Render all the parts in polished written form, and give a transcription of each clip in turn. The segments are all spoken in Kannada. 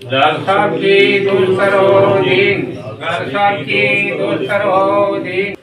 साहब की दूसरो दिन साहब की दूसरो दिन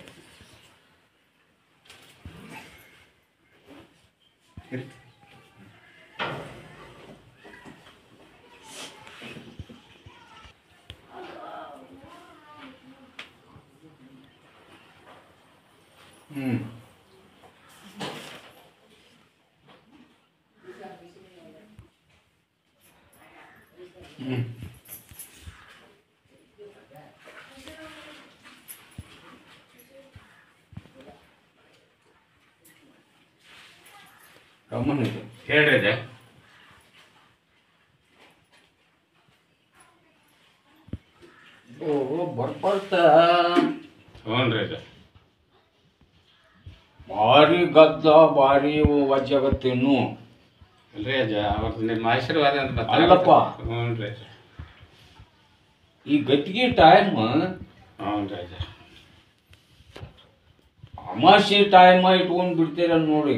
ಹೇಳಿದೆ ಬರ್ಬರ್ತ ಹ್ಞೂ ಭಾರಿ ಗದ್ದ ಭಾರಿ ವಜ್ಜಾಗತ್ತೇನು ಅಲ್ರಿ ಅಜ್ಜ ಅವತ್ತು ನಿಮ್ಮ ಆಶೀರ್ವಾದ ಅಂತ ಅಲ್ಲಪ್ಪ. ಹ್ಞೂ ರೀ ಅಜ್ಜ ಈ ಗದ್ದಿಗೆ ಟೈಮ್ ಹ್ಞೂ ರೀ ಅಜ್ಜ ಅಮಾಸೆ ಟೈಮ್ ಇಟ್ಕೊಂಡು ಬಿಡ್ತೀರ ನೋಡಿ.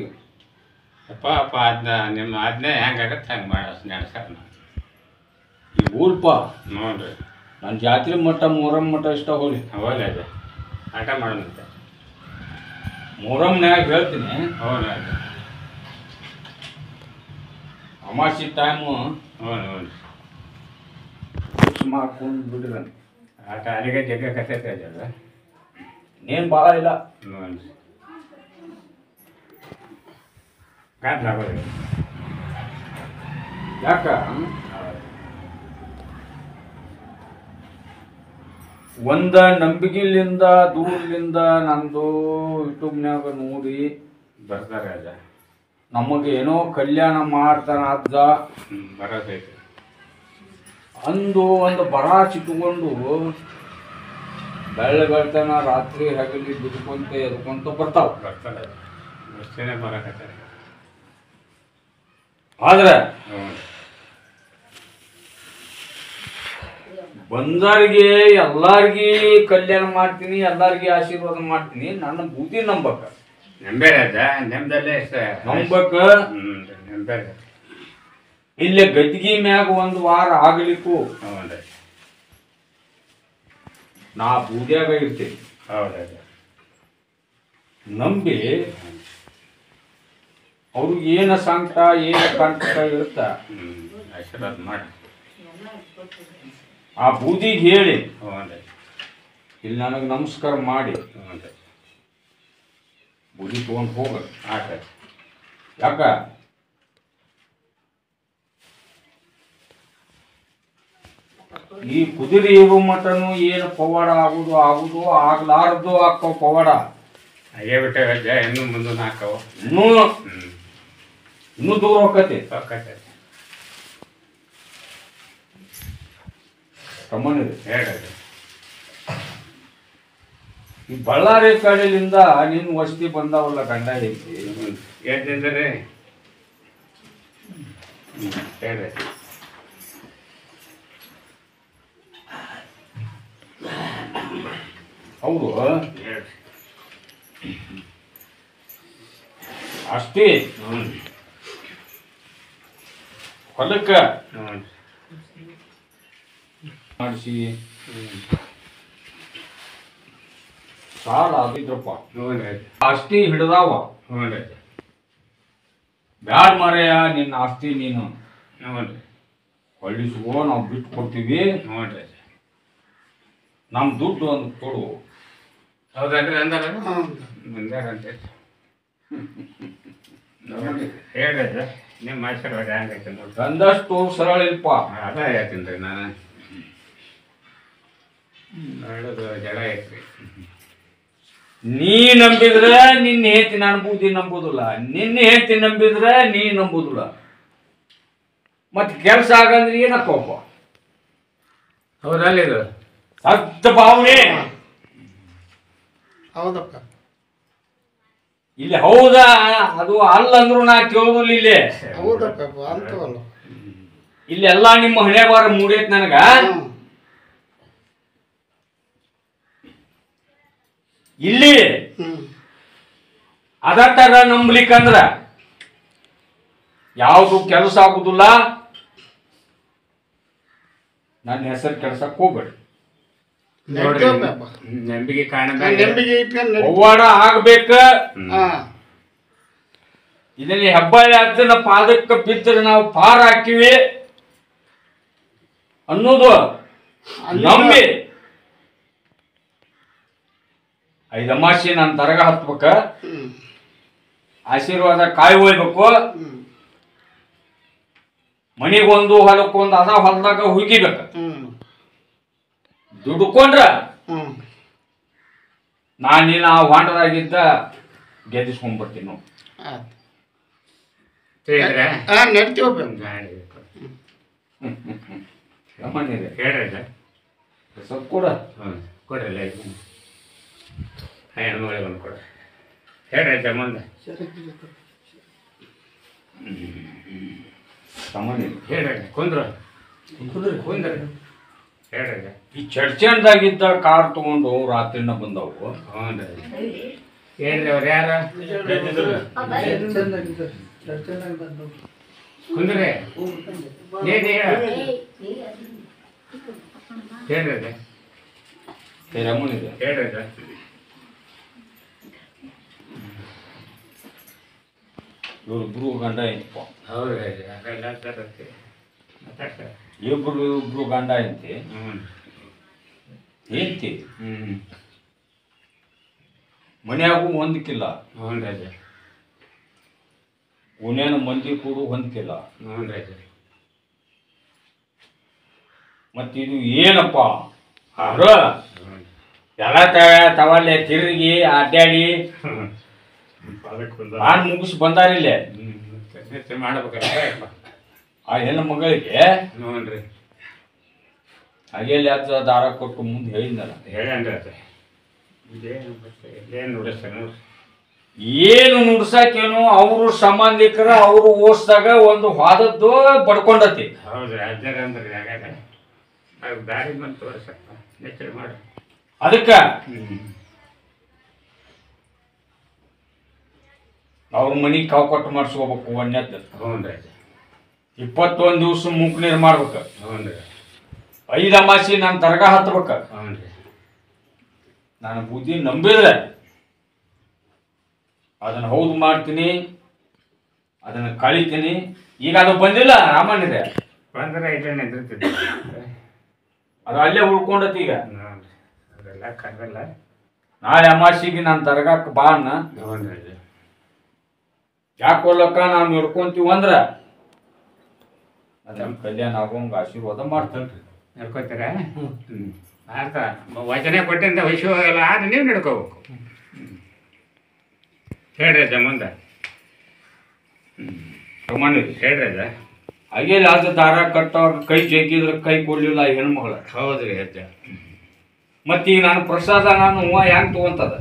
ಅಪ್ಪ ಅಪ್ಪ ಅದನ್ನ ನಿಮ್ಮ ಆಜ್ಞೆ ಹೆಂಗಾಗತ್ತೆ ಹಂಗೆ ಮಾಡಿ ನಡೆಸ್ಯಾರ ನಾನು ಈ ಊರ್ಪ ಹ್ಞೂ ರೀ ನನ್ನ ಜಾತ್ರೆ ಮಠ ಮೊಹರಂ ಮಠ ಇಷ್ಟ ಹೋಗಿ ಹೋಗ್ಲಿ ಅಜ್ಜ ಆಟ ಮಾಡೋಣಂತೆ ಮೊಹರಂನ್ಯಾಗ ಹೇಳ್ತೀನಿ. ಹ್ಞೂ ರೀ ಅಜ್ಜ ಅಮಾಸೆ ಟೈಮು ಹ್ಞೂ ಹ್ಞೂ ಫಿಕ್ಸ್ ಮಾಡ್ಕೊಂಡು ಬಿಡ್ರಿ. ಆಟ ಅಲ್ಲಿಗೆ ಜಗ್ಗ ಕಥೈತೆ ಅಜ್ಜ ಏನು ಭಾಳ ಇಲ್ಲ. ಹ್ಞೂ ರೀ ಕಾದ್ಲಾಗೋದು ಯಾಕ ಒಂದ ನಂಬಿಕೆಲಿಂದ ದೂರದಿಂದ ನಂದು ಯೂಟ್ಯೂಬ್ನ್ಯಾಗ ನೋಡಿ ಬರ್ತಾರೆ ಅಜ್ಜ ನಮಗೆ ಏನೋ ಕಲ್ಯಾಣ ಮಾಡ್ತಾನ ಅಜ್ಜ ಬರೋದೈತೆ ಅಂದು ಒಂದು ಬರ ಚಿಟ್ಕೊಂಡು ಬೆಳಗ್ತನ ರಾತ್ರಿ ಹಗಲಿ ಬಿದ್ಕೊಂತ ಎದ್ಕೊಂತ ಬರ್ತಾವ. ಬರ್ತಾರೆ ಅಷ್ಟೇನೆ ಬರೋಕತ್ತಾರೆ ಆದ್ರೆ ಹ್ಞೂ ಬಂದವ್ರಿಗೆ ಎಲ್ಲಾರ್ಗಿ ಕಲ್ಯಾಣ ಮಾಡ್ತೀನಿ, ಎಲ್ಲಾರ್ಗಿ ಆಶೀರ್ವಾದ ಮಾಡ್ತೀನಿ. ನನ್ನ ಬುದ್ಧಿ ನಂಬಕ ನೆಂಬೇರೆ ಅಜ್ಜ ನೆಮ್ಮದಲ್ಲೇ ನಂಬಕ. ನೆಂಬೇರೆ ಇಲ್ಲೇ ಗದ್ದಿಗೆ ಮ್ಯಾಗ ಒಂದು ವಾರ ಆಗಲಿಕ್ಕೂ ಹ್ಞೂ ರೀ ನಾ ಬೂದ್ಯಾಗ ಇರ್ತೇನೆ. ಹೌದಾ ನಂಬಿ ಅವ್ರಿಗೆ ಏನ ಸಂಕಟ ಏನ ಕಂಟಕ ಇರುತ್ತ ಆಶೀರ್ವಾದ ಮಾಡಿ ಆ ಬೂದಿಗೆ ಹೇಳಿ ಹ್ಞೂ ರೀ ಇಲ್ಲಿ ನನಗೆ ನಮಸ್ಕಾರ ಮಾಡಿ ಹ್ಞೂ ರೀ ಬೂದಿ ತಗೊಂಡು ಹೋಗ. ಆಟ ಯಾಕ ಈ ಕುದುರೆ ಇರುವ ಮಟನು ಏನು ಪವಾಡ ಆಗುದು ಆಗ್ಲಾರ್ದು ಆಕ್ಕವ ಪವಾಡ. ಹಾಗೇ ಬಿಟ್ಟೆ ಅಜ್ಜ ಇನ್ನೂ ಮುಂದೆ ಹಾಕವು ಇನ್ನೂ ದೂರ ಹೋಗತ್ತೆ. ಪಕ್ಕತ್ತೆ ಕಮ್ಮನಿದೆ ಹೇಳಿ ಈ ಬಳ್ಳಾರಿ ಕಡೆಯಿಂದ ನಿನ್ನ ವಸತಿ ಬಂದಾವಲ್ಲ ಗಂಡ ಹೆಂಡತಿ ಏನಿದ್ರೆ ಹೇಳಿ ಹೌದು ಹೇಳಿ ಅಷ್ಟೇ ಹೊಲಕ್ಕ ಹ್ಞೂ ಮಾಡಿಸಿ ಸಾಲ ಆಗಿದ್ರಪ್ಪ ಹ್ಞೂ ರೀ ಆಸ್ತಿ ಹಿಡ್ದಾವ. ಹ್ಞೂ ರೀ ಬ್ಯಾಡ್ ಮಾರಯ್ಯ ನಿನ್ನ ಆಸ್ತಿ ನೀನು ಹ್ಞೂ ರೀ ಹೊಳ್ಳಿಸುವ ನಾವು ಬಿಟ್ಟು ಕೊಡ್ತೀವಿ. ಹ್ಞೂ ರೀ ನಮ್ಮ ದುಡ್ಡು ಒಂದು ಕೊಡು. ಹೌದಲ್ರಿ ಅಂದಾರ ಮುಂದಾರಂತೆ ಹೇಳ್ರಿ ಅಜ್ಜ ನಿಮ್ಮ ಆಶೀರ್ವಾದ ಹೆಂಗೈತೆ ನೋಡಿ ತಂದಷ್ಟು ಸರಳ ಇಲ್ಪ. ಅದ ಹೇಳ್ತೀನಿ ರೀ ನಾನು ಒಳ್ಳೇದು ಜಡ ಐತ್ರಿ ನೀ ನಂಬಿದ್ರೆ ನಿನ್ನ ಹೆಂಡತಿ ನಾನು ಬೂದಿ ನಂಬುದಿಲ್ಲ, ನಿನ್ನ ಹೆಂಡತಿ ನಂಬಿದ್ರೆ ನೀ ನಂಬುದಿಲ್ಲ. ಮತ್ತೆ ಕೆಲಸ ಆಗಂದ್ರೆ ಏನಕ್ಕಪ್ಪ ಹೌದಲ್ಲ ಇದು ಸತ್ಯ ಭಾವನೆ. ಹೌದಪ್ಪ ಇಲ್ಲಿ ಹೌದಾ ಅದು ಅಲ್ಲಂದ್ರು ನಾ ಕೇಳೋದಿಲ್ಲ. ಇಲ್ಲಿ ಹೌದಪ್ಪ ಅಂತವಲ್ಲ ಇಲ್ಲಿ ಎಲ್ಲಾ ನಿಮ್ಮ ಹಣೆ ಬಾರ ಮೂಡೈತ್ ನನಗ. ಇಲ್ಲಿ ಅದಟ್ಟಾಗ ನಂಬ್ಲಿಕ್ಕಂದ್ರ ಯಾವುದು ಕೆಲಸ ಆಗುದಿಲ್ಲ. ನನ್ನ ಹೆಸರು ಕೆಡ್ಸಕ್ ಹೋಗ್ಬೇಡಿ. ನಡ್ತೀವಪ್ಪ. ನಂಬಿಕೆ ಕಾರಣ ನಂಬಿಕೆ ಇಟ್ಕೊಂಡು ಪವಾಡ ಆಗ್ಬೇಕ. ಹಾ ಇದನ್ನ ಹೆಬ್ಬಾಳಿ ಅಜ್ಜನ ಪಾದಕ್ಕೆ ಬಿದ್ದರೆ ನಾವು ಪಾರ ಹಾಕಿವಿ ಅನ್ನೋದು ನಂಬಿ 5 ಅಮಾಸಿ ನಾನು ದರಗ ಹತ್ಬೇಕ, ಆಶೀರ್ವಾದ ಕಾಯಿ ಒಯ್ಬೇಕು, ಮನಿಗೊಂದು ಹೊಲಕ್ಕೊಂದು ಅದ ಹೊಲದಾಗ ಹುಗಿಬೇಕ. ದುಡ್ಕೊಂಡ್ರ ನಾನಿನ್ನ ಆ ಹೊಂಡದಾಗಿದ್ದ ಗೆದಿಸ್ಕೊಂಡ್ಬರ್ತೀನಿ ನಾವು. ನಡ್ತೀವಪ್ಪ. ಹೇಳ್ರಿ ಸ್ವಲ್ಪ ಕೂಡ ಕೊಡ್ರಲ್ಲ ಹೆಣ್ಮಗಳಿಗೆ ಒಂದು ಕೊಡ ಹೇಳ್ರಿ ಮುಂದೆ ಸಾಮಾನ್ಯ ಹೇಳ್ರಿ ಕುಂದ್ರು ಹೇಳ್ರಿ. ಈ ಚಡ್ಚಂದಾಗಿದ್ದ ಕಾರ್ ತಗೊಂಡು ರಾತ್ರಿನ ಬಂದವು. ಹ್ಞೂ ರೀ ಹೇಳ್ರಿ ಅವ್ರು ಯಾರ ಕುಂದ್ರಿ ಏನು ಹೇಳ್ರಿ ರಮಣಿದೆ ಹೇಳ್ರಿ ಇವ್ರಿಬ್ರು ಗಂಡ ಐತಿಪ್ಪ. ಹೌದು ಇಬ್ರು ಗಂಡ ಐತಿ ಐತಿ. ಮನ್ಯಾಗೂ ಹೊಂದಕ್ಕಿಲ್ಲ, ಹ್ಞೂ ರಾಜ ಉನೇನು ಮಂದಿ ಕೂಡ ಹೊಂದಕ್ಕಿಲ್ಲ. ಹ್ಞೂ ರಾಜ ಮತ್ತಿದು ಏನಪ್ಪ ಅವ್ರು ಎಲ್ಲ ತವಲ್ಲೆ ತಿರುಗಿ ಅಡ್ಡಾಡಿ ನಾನು ಮುಗಿಸಿ ಬಂದಾರಿಲ್ಲೇ ಮಾಡ್ಬೇಕಲ್ಲ ಆ ಹೆಣ್ಣು ಮಗಳಿಗೆ. ನೋಡ್ರಿ ಹಾಗೆ ಹಚ್ಚ ದಾರ ಕೊಟ್ಟು ಮುಂದೆ ಹೇಳಿದ್ನಲ್ಲ, ಹೇಳನ್ರಿ ಇದೇನು ನುಡಿಸ್ತಾರೆ ನೋಡ್ರಿ. ಏನು ನುಡ್ಸಕೇನು ಅವರು ಸಂಬಂಧಿಕರ ಅವರು ಓದಿಸ್ದಾಗ ಒಂದು ವಾದದ್ದು ಬಡ್ಕೊಂಡತಿ. ಹೌದ್ರಿ ಅಜ್ಜಾರ ಅಂದ್ರಿ ಹಾಗಾದ್ರೆ ಅದು ದಾರಿ ಬಂದು ತೋರಿಸಪ್ಪ ನೆಚ್ಚರಿ ಮಾಡಿ ಅದಕ್ಕ ಅವ್ರ ಮನಿಗೆ ಕಾವು ಕೊಟ್ಟು ಮಾಡಿಸ್ಕೋಬೇಕು. ಒಂದನೇದ್ದು ಹ್ಞೂ ರೀ 21 ದಿವಸ ಮೂಕ್ ನೀರು ಮಾಡ್ಬೇಕು. ಹ್ಞೂ ರೀ 5 ಅಮಾಸಿ ನಾನು ದರ್ಗಾ ಹತ್ಬೇಕ. ಹ್ಞೂ ರೀ ನಾನು ಬುದ್ಧಿ ನಂಬಿದ್ರೆ ಅದನ್ನು ಹೌದು ಮಾಡ್ತೀನಿ, ಅದನ್ನು ಕಳಿತೀನಿ. ಈಗ ಅದು ಬಂದಿಲ್ಲ ರಾಮನಿದೆ, ಬಂದ್ರೆ ಇಲ್ಲೇ ನಿಂತಿರ್ತಿದ್ದೆ ಅದು ಅಲ್ಲೇ ಉಳ್ಕೊಂಡತಿ. ಈಗ ಅದೆಲ್ಲ ಕರಲ್ಲ. ನಾಳೆ ಅಮಾಸಿಗೆ ನಾನು ದರ್ಗಾಕ್ಕೆ ಬಾ ಅನ್ನ. ಹ್ಞೂ ರೀ ಯಾಕೊಲ್ಲಕ್ಕ ನಾವು ಹಿಡ್ಕೊಂತೀವಿ ಅಂದ್ರೆ ಅದನ್ನ ಕಲ್ಯಾಣ ಆಗೋಂಗ ಆಶೀರ್ವಾದ ಮಾಡ್ತೇನ್ರಿ. ನಡ್ಕೋತೀರಾ? ಹ್ಞೂ ಆಯ್ತಾ ವಚನೆ ಕೊಟ್ಟಿಂದ ವಯಸ್ಸು ಎಲ್ಲ ಆದ್ರೆ ನೀವು ನಡ್ಕೋಬೇಕು. ಹೇಳ್ರಿ ಅಜ್ಜ ಮುಂದೆ ಹೇಳ್ರಿ ಅಜ್ಜ. ಹಾಗೆ ಅದು ದಾರ ಕಟ್ಟೋವಾಗ ಕೈ ಜಗ್ಗಿದ್ರೆ ಕೈ ಕೊಡ್ಲಿಲ್ಲ ಹೆಣ್ಮಗಳ. ಹೌದ್ರಿ ಅಜ್ಜ. ಮತ್ತೀಗ ನಾನು ಪ್ರಸಾದ ನಾನು ಹೆಂಗ್ ತಗೊಂತದ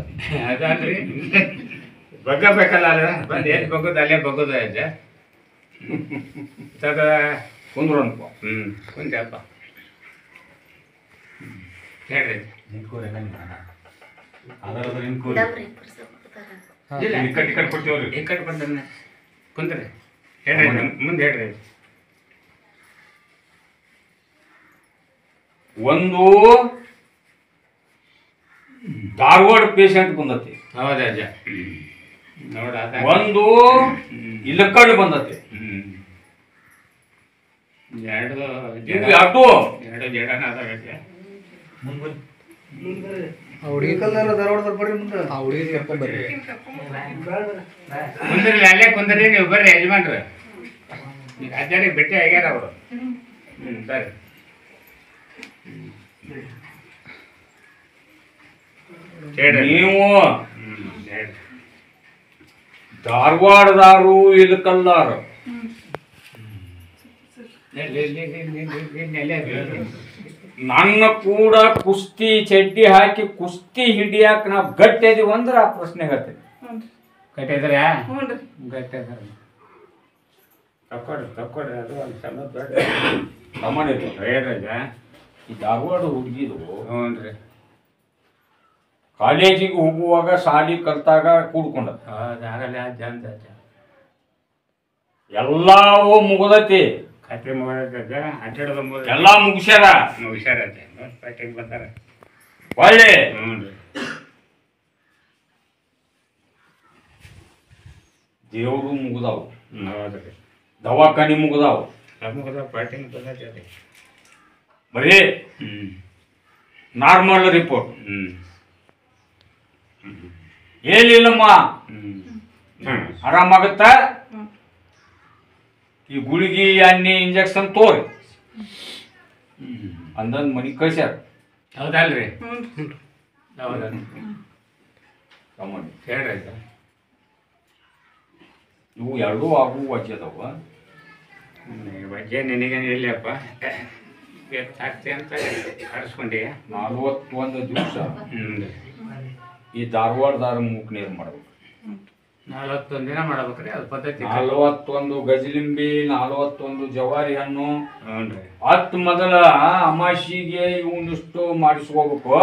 ಅದಲ್ರಿ ಬಗ್ಗಬೇಕಲ್ಲ ಅಲ್ಲ ಬಂದು ಎಲ್ಲಿ ಬಗ್ಗದು ಅಲ್ಲೇ ಬಗ್ಗದು ಅಜ್ಜ. ತಗ ಕುಂದ್ರು ಅನ್ಕೋ. ಕುಂದ್ರಪ್ಪ ಹೇಳ್ರಿ. ಟಿಕೆಟ್ ಕೊಡ್ತೀವ್ರಿ. ಈ ಕಡೆ ಬಂದ ಕುಂದ್ರಿ ಹೇಳ್ರಿ ಮುಂದೆ ಹೇಳ್ರಿ. ಒಂದು ಧಾರವಾಡ ಪೇಷಂಟ್ ಬಂದತಿ. ಹೌದಾ ಅಜ್ಜ ನೋಡ. ಒಂದು ಇಲಕ್ಕಳ್ಳಿ ಬಂದತಿ. ಎರಡು ಎರಡು ಜಡನ ಅದಾಗಜ್ಜ. ಹುಡುಗಿ ಕಲ್ಲಾರ ಧಾರವಾಡದವ್ರು ಬರ್ರಿ ಮುಂದೆ. ಆ ಹುಡುಗಿ ಕರ್ಕೊಂಡ್ ಬರ್ರಿ. ಕುಂದ್ರಿ ಅಲ್ಲೇ ಕುಂದ್ರಿ ನೀವು ಬರ್ರಿ ಯಜಮಾನ್ರು. ಈಗ ಅಜ್ಜರಿಗೆ ಭೇಟಿ ಆಗ್ಯಾರ ಅವರು. ಸರಿ ನೀವು ಧಾರವಾಡದಾರು ಇಲಕಲ್ಲಾರು ನನ್ನ ಕೂಡ ಕುಸ್ತಿ ಚಡ್ಡಿ ಹಾಕಿ ಕುಸ್ತಿ ಹಿಡಿಯಾಕ ನಾವು ಗಟ್ಟಿ ಅದೀವಿ ಅಂದ್ರೆ ಆ ಪ್ರಶ್ನೆ ಹೇಳ್ತೇನೆ. ಕಟ್ಟಿದ್ರ ಗಟ್ಟಿ ಅದಾರ ತಕ್ಕೊಡ್ರಿ ಅದು ಒಂದು ಸಣ್ಣ ದೊಡ್ಡ ಸಾಮಾನ್ಯ ಹೇಳ್ರಜ್ಜ. ಈ ಧಾರವಾಡ ಹುಡುಗಿದು ಹ್ಞೂ ರೀ ಕಾಲೇಜಿಗೆ ಹೋಗುವಾಗ ಶಾಲಿ ಕಲ್ತಾಗ ಕೂಡ್ಕೊಂಡ ಹೌದು ಆಗಲ್ಲ ಅಜ್ಜ ಅಂತ ಅಜ್ಜ. ಎಲ್ಲವೂ ಮುಗದತಿ. ರಾತ್ರಿ ಮುಗಿದ ಅಡ್ಡಾಡೋದು ಎಲ್ಲ ಮುಗಿಸ್ಯಾರ. ಹುಷಾರೈತೆ ಪ್ಯಾಟಿಂಗ್ ಬರ್ತಾರೆ ಒಳ್ಳೆ ಹ್ಞೂ ರೀ ದೇವರು ಮುಗ್ದಾವು, ಹೌದು ರೀ ದವಾಖಾನಿ ಮುಗ್ದಾವು, ಮುಗಿದ ಪ್ಯಾಟಿಂಗ್ ಬಂದೈತೆ ರೀ ಬರೀ ನಾರ್ಮಲ್ ರಿಪೋರ್ಟ್. ಏನಿಲ್ಲಮ್ಮ ಆರಾಮಾಗತ್ತ. ಈ ಗುಳಿಗೆ ಎಣ್ಣೆ ಇಂಜೆಕ್ಷನ್ ತೋರಿ ಅಂದಂದ್ ಮನಿ ಕಳ್ಸ್ಯಾರ. ಹೌದಲ್ರಿ ಹೌದಾ ಹೇಳ್ರಿ ಇವು ಎರಡೂ ಆಗು ವಜ್ಜೆ ಅದಾವ. ವಜ್ಜೆ ನಿನಗೇನು ಇಲ್ಲಪ್ಪ ಆಗ್ತಿ ಅಂತ ಕರೆಸ್ಕೊಂಡಿ 41 ದಿವಸ ಈ ಧಾರವಾಡದಾರ ಮೂಕ್ ನೀರು ಮಾಡ್ಬೇಕು. 41 ದಿನ ಮಾಡ್ಬೇಕ್ರಿ ಅದು ಪದ್ಧತಿ. 41 ಗಜಲಿಂಬಿ, 41 ಜವಾರಿ ಹಣ್ಣು. ಹ್ಞೂ ರೀ 10 ಮೊದಲ ಅಮಾಸಿಗೆ ಇವನಿಷ್ಟು ಮಾಡಿಸ್ಕೋಬೇಕು.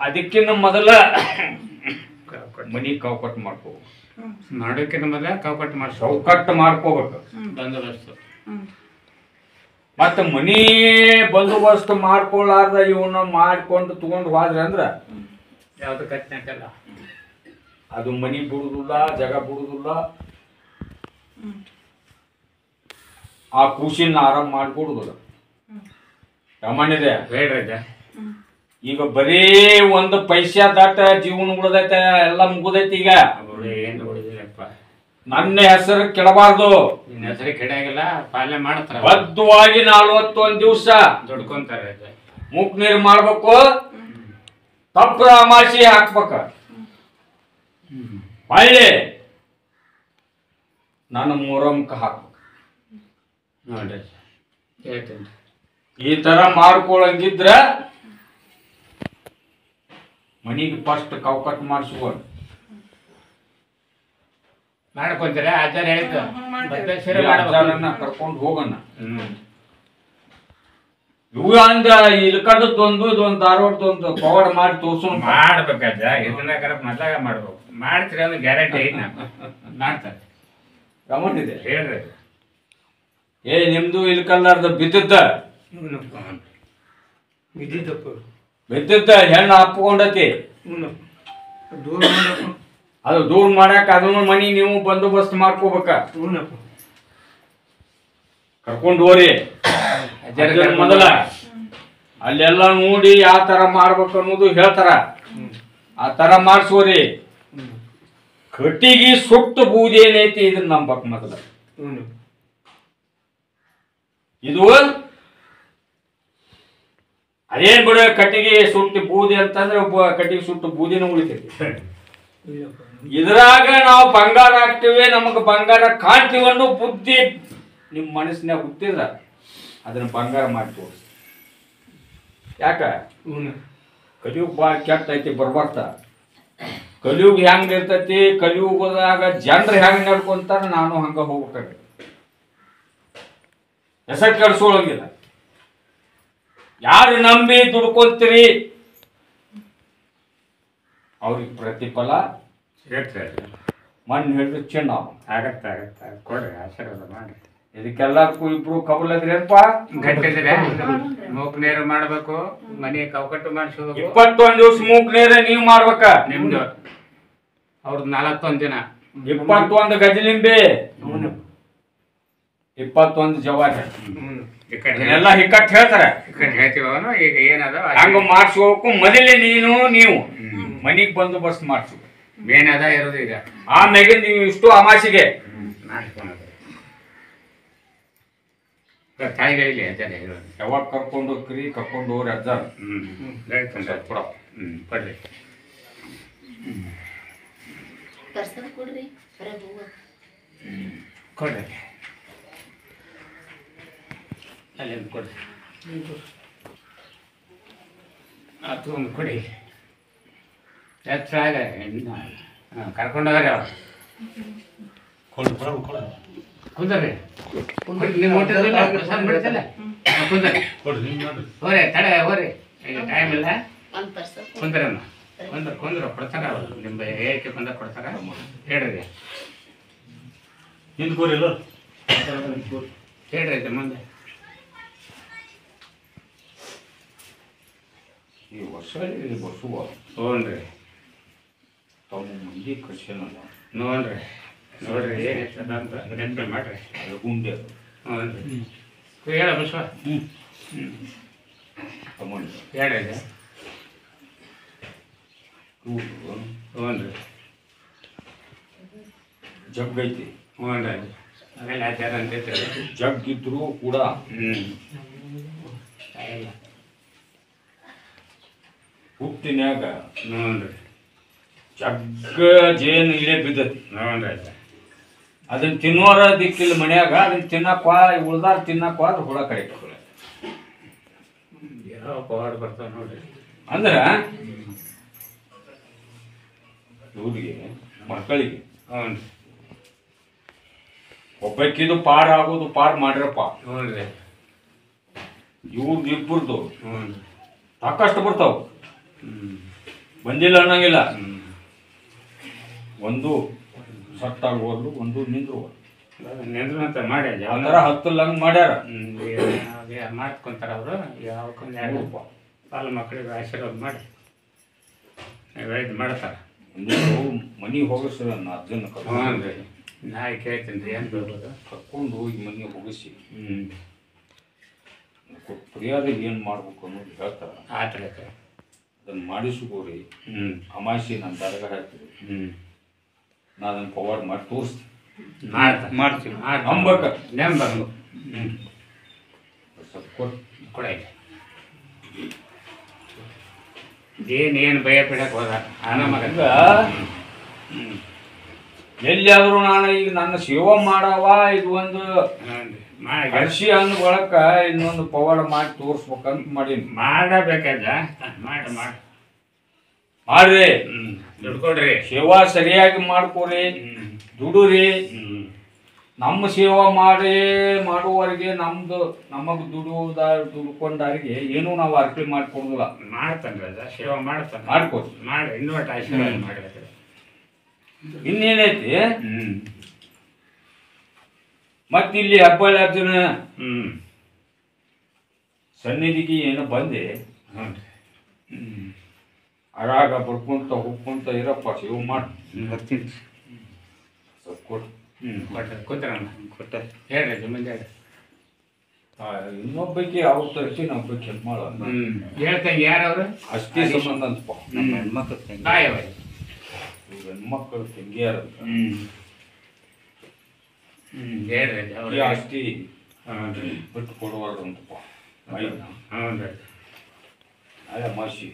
ಅದಕ್ಕಿಂತ ಮೊದಲ ಮನಿ ಕೌಕಟ್ಟು ಮಾಡ್ಕೋಬೇಕು. ಮಾಡೋಕ್ಕಿಂತ ಮೊದಲ ಕೌಕಟ್ಟು ಮಾಡಿಸ್ ಚೌಕಟ್ಟು ಮಾಡ್ಕೋಬೇಕು. ಬಂದೋಬಸ್ತು ಮತ್ತೆ ಮನಿ ಬಂದೋಬಸ್ತ್ ಮಾಡ್ಕೊಳ್ಳಾರ್ದ ಇವನ್ನ ಮಾಡ್ಕೊಂಡು ತಗೊಂಡು ಹೋದ್ರೆ ಅಂದ್ರ ಯಾವ್ದು ಕಟ್ನಾಕಲ್ಲ ಅದು ಮನಿ ಬಿಡುದಿಲ್ಲ, ಜಾಗ ಬಿಡುದಿಲ್ಲ. ಆ ಖುಷಿನ ಆರಾಮ್ ಮಾಡ್ಕೊಡುದಿಲ್ಲ. ಸಾಮಾನ್ಯದೆ ಹೇಳ್ರಜ ಈಗ ಬರೀ ಒಂದು ಪೈಸಾ ದಾಟ ಜೀವನ ಉಳ್ದೈತೆ, ಎಲ್ಲ ಮುಗುದೈತಿ. ಈಗ ಏನು ಉಳಿದಿಲ್ಲಪ್ಪ. ನನ್ನ ಹೆಸರು ಕೆಡಬಾರ್ದು. ನಿನ್ನ ಹೆಸರು ಕೆಡಾಗಿಲ್ಲ, ಪಾಲನೆ ಮಾಡ್ತಾರ. ಬದ್ಧವಾಗಿ 41 ದಿವಸ ದುಡ್ಕೊಂತಾರೆ. ಮೂಕ್ ನೀರು ಮಾಡ್ಬೇಕು, ತಪ್ಪು ಅಮಾಸಿ ಹಾಕ್ಬೇಕ. ಹೊಳ್ಳಿ ನನ್ನ ಮೊಹರಂಕ ಹಾಕ್ಬೇಕು. ನೋಡ್ರಿ ಹೇಳ್ತೀನಿ ಈ ತರ ಮಾಡ್ಕೊಳಂಗಿದ್ರ ಮನಿಗೆ ಫಸ್ಟ್ ಕೌಕಟ್ ಮಾಡಿಸ್ಕೊ. ಮಾಡ್ಕೊಂತೀರ ಆಚಾರ ಹೇಳಿದ್ದು ಕರ್ಕೊಂಡು ಹೋಗಣ. ಇವು ಅಂದ ಇಲ್ಕಂಡದೊಂದು ಇದೊಂದು ಧಾರವಾಡದೊಂದು ಪವಾಡ ಮಾಡಿ ತೋರ್ಸೋಣ. ಮಾಡ್ಬೇಕಾದ ಇದನ್ನ ಮೊದ್ಲಾಗ ಮಾಡ್ಬೇಕು. ಮಾಡ್ತೀರಿ ಅಂದ್ರೆ ಗ್ಯಾರಂಟಿ ಐತಿ. ಮಾಡ್ತಾರೆ ಗಮನಿದೆ ಹೇಳ್ರಿ. ನಿಮ್ದು ಇಲ್ಕಲ್ಲಾರ್ದ ಬಿದ್ದಿದ್ದ ಹೆಣ್ಣು ಅಪ್ಕೊಂಡತಿ. ಅದು ದೂರ ಮಾಡಾಕ ಅದನ್ನು ಮನಿ ನೀವು ಬಂದೋಬಸ್ತ್ ಮಾಡ್ಕೋಬೇಕ. ಕರ್ಕೊಂಡು ಹೋರಿ ಮೊದಲ ಅಲ್ಲೆಲ್ಲ ನೋಡಿ ಯಾವ ತರ ಮಾಡ್ಬೇಕು ಅನ್ನೋದು ಹೇಳ್ತಾರ. ಆ ತರ ಮಾಡ್ಸೋರಿ. ಕಟ್ಟಿಗೆ ಸುಟ್ಟು ಬೂದಿ ಏನೈತಿ ಇದನ್ನ ನಂಬಕ್ ಮೊದಲ. ಇದು ಅದೇನ್ ಬಿಡ ಕಟ್ಟಿಗೆ ಸುಟ್ಟು ಬೂದಿ ಅಂತಂದ್ರೆ ಕಟ್ಟಿಗೆ ಸುಟ್ಟು ಬೂದಿನ ಉಳಿತೈತಿ. ಇದ್ರಾಗ ನಾವು ಬಂಗಾರ ಹಾಕ್ತಿವಿ, ನಮಗ ಬಂಗಾರ ಕಾಣ್ತೀವಿ ಅನ್ನೋ ಬುದ್ಧಿ ನಿಮ್ ಮನಸ್ಸಿನಾಗ ಹುಟ್ಟಿದ್ರ ಅದನ್ನ ಬಂಗಾರ ಮಾಡಿ ತೋರಿಸ್. ಯಾಕ ಕಲಿಯುಗ ಬಾ ಕೆಟ್ಟ ಐತಿ ಬರ್ಬರ್ತ. ಕಲಿಯುಗ ಹೆಂಗ್ ಇರ್ತೈತಿ, ಕಲಿಯುಗದಾಗ ಜನರು ಹೆಂಗ್ ನಡ್ಕೊಂತಾರ ನಾನು ಹಂಗ ಹೋಗ್ಬೇಕಾಗ ಹೆಸರು ಕೆಡ್ಸೋಳಂಗಿಲ್ಲ. ಯಾರು ನಂಬಿ ದುಡ್ಕೊಂತೀರಿ ಅವ್ರಿಗೆ ಪ್ರತಿಫಲ ಮಣ್ಣು ಹಿಡಿದು ಚಿನ್ನ ಆಗತ್ತೆ ಕೊಡ್ರಿ ಆಶೀರ್ವಾದ ಮಾಡಿ. ಇದಕ್ಕೆಲ್ಲಕ್ಕೂ ಇಬ್ರು ಕಬಲದ್ರೇನಪ್ಪ ಗಟ್ಟಿದ್ರೆ ಮೂಕ್ ನೀರು ಮಾಡ್ಬೇಕು, ಮನೆ ಕೌಕಟ್ಟು ಮಾಡಿಸ್ಬೇಕು. 21 ದಿವಸ ಮೂಕ್ ನೀರ ನೀವ್ ಮಾಡ್ಬೇಕ. ನಿಮ್ದು ಅವ್ರದ್ದು 41 ದಿನ. 21 ಗಜಲಿಂಬಿ, 21 ಜವಾರಿ ಎಲ್ಲ ಹಿಕ್ಕಟ್ಟು ಹೇಳ್ತಾರೆ. ಹೇಳ್ತೀವ ಈಗ ಏನದ ಹಂಗ ಮಾಡ್ಸ್ಕೋಬೇಕು. ಮೊದಲೇ ನೀವು ಮನಿಗ್ ಬಂದೋಬಸ್ತ್ ಮಾಡ್ಸು. ಏನದ ಇರೋದು ಈಗ. ಆಮೇಲೆ ನೀವು ಇಷ್ಟು ಅಮಾಸಿಗೆ ತಾಯಿಗಳಿಗೆ ಅಜ್ಜಾರ ಇರೋದು. ಯಾವಾಗ ಕರ್ಕೊಂಡು ಹೋಗ್ರಿ, ಕರ್ಕೊಂಡು ಹೋಗ್ರಿ ಅಜ್ಜಾರ. ಕೊಡ್ರಿ ಕೊಡ್ರಿ ಅಲ್ಲಿ ಕೊಡ್ರಿ. ಅದು ಒಂದು ಕೊಡಿ. ಹೆಚ್ಚಾಗ ಕರ್ಕೊಂಡೋಗ್ರಿ ಅವ್ರು. ಕುಂದ್ರಿ ನಿಮ್ಮ ಹೊಟ್ಟೆಲ್ಲ ಪ್ರಸಾದ ಬಿಡ್ತಲ್ಲ. ಕುಂದ್ರಿ ಹೋರಿ ತಡೆ ಹೋರಿ, ಈಗ ಟೈಮ್ ಇಲ್ಲ. ಕುಂದ್ರಮ್ಮ ಕುಂದ್ರು ಕೊಡ್ತಾರ ಅವರು. ನಿಮ್ಮ ಹೇಳಿಕೆ ಬಂದಾಗ ಕೊಡ್ತಾರ. ಹೇಳ್ರಿ ಹಿಂದ್ಕೋರಿಲ್ಲ ಹೇಳ್ರಿ ಮುಂದೆ ಈ ವರ್ಷ ಬಸುವ ಹ್ಞೂ ರೀ ತಮ್ಮ ಮಂದಿ ಕರ್ಸನಲ್ಲ ನೋಡ್ರಿ ನೋಡ್ರಿ ಏನಿರ್ತದ ಅಂತ ನೆನಪು ಮಾಡ್ರಿ ಅದು ಗುಂಡೆ ಹ್ಞೂ ರೀ ಹೇಳ ಬಸವ ತಮ್ಮಂದು ಹೇಳ್ರಿ ಇವ್ರು ಹ್ಞೂ ರೀ ಜಗ್ ಐತಿ ಹ್ಞೂ ರೀ ಅವೆಲ್ಲ ಆಚಾರ ಅಂತೈತ್ರಿ ಜಗ್ ಇದ್ರು ಕೂಡ ಇಲ್ಲ ಹುಟ್ಟಿನ್ಯಾಗ ಹ್ಞೂ ರೀ ಜಗ್ಗ ಜೇನು ಇಳೆ ಬಿದ್ದತಿ ಹ್ಞೂ ರೀ ಅದನ್ನ ತಿನ್ನೋರ ದಿಕ್ಕಿಲ್ಲ ಮನ್ಯಾಗ ಅದನ್ನ ತಿನ್ನಕ್ ಉಳ್ದಾರ ತಿನ್ನಕ್ ಹೋದ್ರೆ ಹುಳ ಕಡಿತ ಯಾವ ಪವಾಡ ಬರ್ತಾವ ನೋಡ್ರಿ ಅಂದ್ರ ಇವ್ರಿಗೆ ಮಕ್ಕಳಿಗೆ ಹ್ಞೂ ರೀ ಒಬ್ಬಕ್ಕಿದು ಪಾರ್ ಆಗೋದು ಪಾರ್ ಮಾಡ್ರಪ್ಪ ಹ್ಞೂ ರೀ ಇವ್ರದ್ದು ಇಬ್ಬರದು ಹ್ಞೂ ರೀ ಸಾಕಷ್ಟು ಬರ್ತಾವ ಬಂದಿಲ್ಲ ಅನ್ನಂಗಿಲ್ಲ ಒಂದು ಸಟ್ಟಾಗೋದು ಒಂದು ನಿಂದ್ರು ನೆಂದ್ರು ಅಂತ ಮಾಡಿ ಆ ಥರ 10 ಲಂಗ್ ಮಾಡ್ಯಾರ ಮಾಡ್ಕೊಂತಾರ ಅವರು ಯಾವಕ್ಕೊಂದು 2 ರೂಪಾಯಿ ಪಾಲ ಮಕ್ಕಳಿಗೆ ಆಶೀರ್ವಾದ ಮಾಡಿ ಇದು ಮಾಡ್ತಾರೆ ಮನೆಗೆ ಹೋಗಿಸ್ರ ಅದನ್ನ ಹ್ಞೂ ರೀ ನಾಯಿ ಕೇಳ್ತೀನಿ ರೀ ಏನು ಬರ್ಬೋದು ಕರ್ಕೊಂಡು ಹೋಗಿ ಮನೆಗೆ ಹೋಗಿಸಿ ಪ್ರಿಯಾದ ಏನು ಮಾಡ್ಬೇಕು ಅನ್ನೋದು ಹೇಳ್ತಾರ ಆ ಥರ ಅದನ್ನು ಮಾಡಿಸ್ಕೋರಿ ಅಮಾಸಿ ನಾನು ದರ್ಗ ಹಾಕ್ತೀವಿ ನಾ ಅದನ್ನು ಪವಾಡ್ ಮಾಡಿ ತೋರಿಸ್ತೀನಿ ಮಾಡ್ತೀವಿ ನಂಬಕ ನೆಂಬಂಗು ಸ್ವಲ್ಪ ಕೊಟ್ಟು ಕೊಡ ಏನು ಭಯ ಬಿಡಕ್ಕೆ ಹೋದ ಆನಮಗ ಎಲ್ಲಿಯಾದರೂ ನಾನು ಈಗ ನನ್ನ ಸೇವೆ ಮಾಡವ ಇದು ಒಂದು ಕರ್ಸಿ ಅಂದ ಬಳಕ ಇನ್ನೊಂದು ಪವಾಡ ಮಾಡಿ ತೋರಿಸ್ಬೇಕಂತ ಮಾಡೀನಿ ಮಾಡಬೇಕಲ್ಲ ಮಾಡಿ ಮಾಡ್ರಿ ದುಡ್ಡು ಕೊಡ್ರಿ ಸೇವಾ ಸರಿಯಾಗಿ ಮಾಡ್ಕೊರಿ ದುಡುರಿ ನಮ್ಮ ಸೇವಾ ಮಾಡುವವರಿಗೆ ನಮಗೆ ದುಡ್ಕೊಂಡವರಿಗೆ ಏನೂ ನಾವು ಅರ್ಪಣೆ ಮಾಡಿಕೊಡುದಿಲ್ಲ ಮಾಡ್ತಾನೆ ಸೇವಾ ಮಾಡ್ತಾನೆ ಮಾಡ್ಕೊರಿ ಮಾಡಿ ಇನ್ನೊಟ್ಟು ಆಶೀರ್ವಾದ ಮಾಡಬೇಕು ಇನ್ನೇನೈತಿ ಮತ್ತಿಲ್ಲಿ ಹಬ್ಬ ಅರ್ಜುನ ಸನ್ನಿಧಿಗೆ ಏನೋ ಬಂದೆ ಆಗಾಗ ಬರ್ಕೊಂತ ಹೋಗ್ಕೊಂತ ಇರಪ್ಪ ಸೇವೆ ಮಾಡಿ ಬರ್ತೀನಿ ಸ್ವಲ್ಪ ಕೊಟ್ಟು ಕೊಟ್ಟ ಹೇಳ್ರಿ ಮುಂದೆ ಹೇಳಿ ಇನ್ನೊಬ್ಬಕ್ಕೆ ಅವ್ರ ತರಿಸಿ ನಾವೊಬ್ಬಕ್ಕೆ ಹೆಲ್ಪ್ ಮಾಡ ಹೇಳ್ತಂಗೆ ಯಾರವ್ರು ಅಷ್ಟೇ ಸಂಬಂಧ ಅಂತಪ್ಪ ನಮ್ಮ ಹೆಣ್ಮಕ್ಳು ತಾಯವ ಇವ್ರ ಹೆಣ್ಮಕ್ಳು ತಂಗಿಯಾರಂತ ಹೇಳ್ರಿ ಅಷ್ಟಿ ಬಿಟ್ಟು ಕೊಡುವಾರಂತಪ್ಪ ಹೌದು ಅದೇ ಮಾಸಿ